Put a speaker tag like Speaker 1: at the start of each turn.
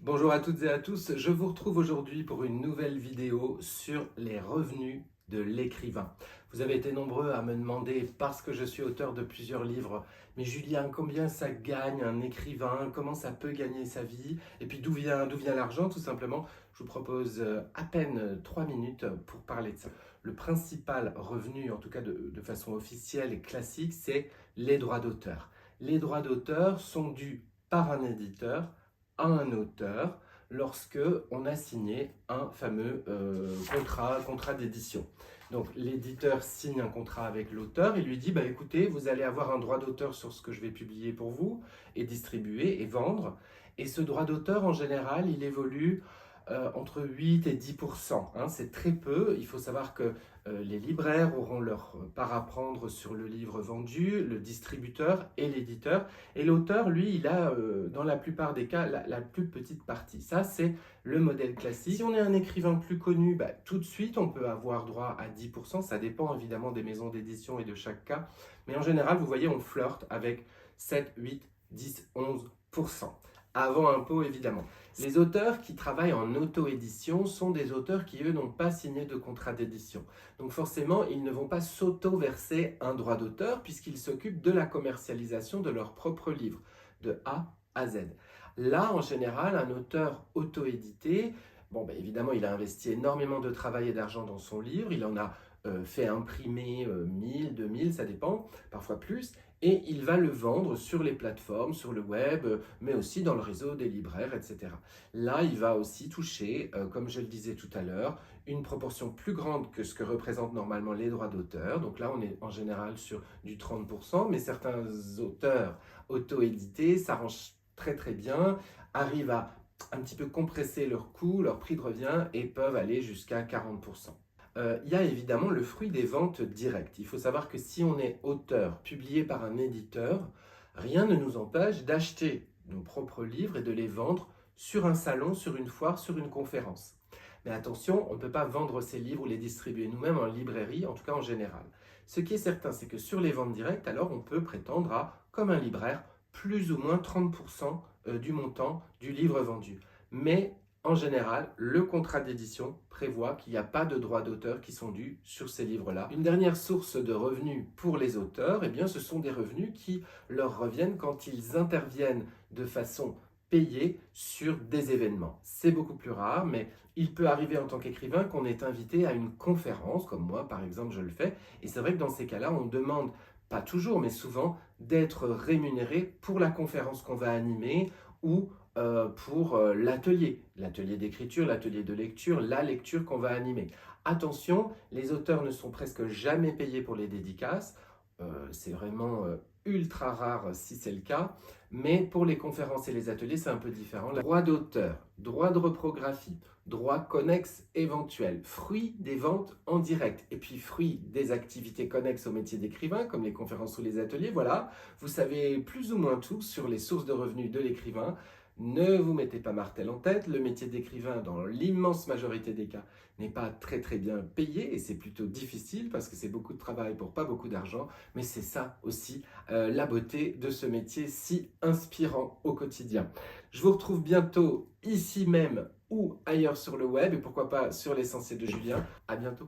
Speaker 1: Bonjour à toutes et à tous, je vous retrouve aujourd'hui pour une nouvelle vidéo sur les revenus de l'écrivain. Vous avez été nombreux à me demander, parce que je suis auteur de plusieurs livres, mais Julien, combien ça gagne un écrivain? Comment ça peut gagner sa vie? Et puis d'où vient l'argent tout simplement? Je vous propose à peine 3 minutes pour parler de ça. Le principal revenu, en tout cas de façon officielle et classique, c'est les droits d'auteur. Les droits d'auteur sont dus par un éditeur à un auteur lorsque on a signé un fameux contrat d'édition. Donc l'éditeur signe un contrat avec l'auteur et lui dit bah, écoutez, vous allez avoir un droit d'auteur sur ce que je vais publier pour vous et distribuer et vendre. Et ce droit d'auteur, en général, il évolue entre 8 et 10%. Hein, c'est très peu. Il faut savoir que les libraires auront leur part à prendre sur le livre vendu, le distributeur et l'éditeur. Et l'auteur, lui, il a, dans la plupart des cas, la plus petite partie. Ça, c'est le modèle classique. Si on est un écrivain plus connu, bah, tout de suite, on peut avoir droit à 10%. Ça dépend évidemment des maisons d'édition et de chaque cas. Mais en général, vous voyez, on flirte avec 7, 8, 10, 11%. Avant impôt, évidemment. Les auteurs qui travaillent en auto-édition sont des auteurs qui, eux, n'ont pas signé de contrat d'édition. Donc forcément, ils ne vont pas s'auto-verser un droit d'auteur puisqu'ils s'occupent de la commercialisation de leurs propres livres, de A à Z. Là, en général, un auteur auto-édité, bon, ben, évidemment, il a investi énormément de travail et d'argent dans son livre, il en a fait imprimer 1000, 2000, ça dépend, parfois plus, et il va le vendre sur les plateformes, sur le web, mais aussi dans le réseau des libraires, etc. Là, il va aussi toucher, comme je le disais tout à l'heure, une proportion plus grande que ce que représentent normalement les droits d'auteur. Donc là, on est en général sur du 30%, mais certains auteurs auto-édités s'arrangent très très bien, arrivent à un petit peu compresser leurs coûts, leur prix de revient et peuvent aller jusqu'à 40%. Il y a évidemment le fruit des ventes directes. Il faut savoir que si on est auteur publié par un éditeur, rien ne nous empêche d'acheter nos propres livres et de les vendre sur un salon, sur une foire, sur une conférence. Mais attention, on ne peut pas vendre ces livres ou les distribuer nous-mêmes en librairie, en tout cas en général. Ce qui est certain, c'est que sur les ventes directes, alors on peut prétendre à, comme un libraire, plus ou moins 30% du montant du livre vendu. Mais en général, le contrat d'édition prévoit qu'il n'y a pas de droits d'auteur qui sont dus sur ces livres-là. Une dernière source de revenus pour les auteurs, eh bien, ce sont des revenus qui leur reviennent quand ils interviennent de façon payée sur des événements. C'est beaucoup plus rare, mais il peut arriver en tant qu'écrivain qu'on est invité à une conférence, comme moi par exemple je le fais, et c'est vrai que dans ces cas-là, on demande, pas toujours, mais souvent, d'être rémunéré pour la conférence qu'on va animer ou pour l'atelier d'écriture, l'atelier de lecture, la lecture qu'on va animer. Attention, les auteurs ne sont presque jamais payés pour les dédicaces, c'est vraiment ultra rare si c'est le cas, mais pour les conférences et les ateliers, c'est un peu différent. Droit d'auteur, droit de reprographie, droit connexe éventuel, fruit des ventes en direct, et puis fruit des activités connexes au métier d'écrivain, comme les conférences ou les ateliers, voilà, vous savez plus ou moins tout sur les sources de revenus de l'écrivain. Ne vous mettez pas martel en tête, le métier d'écrivain, dans l'immense majorité des cas, n'est pas très très bien payé et c'est plutôt difficile parce que c'est beaucoup de travail pour pas beaucoup d'argent, mais c'est ça aussi la beauté de ce métier si inspirant au quotidien. Je vous retrouve bientôt ici même ou ailleurs sur le web et pourquoi pas sur l'essentiel de Julien. À bientôt.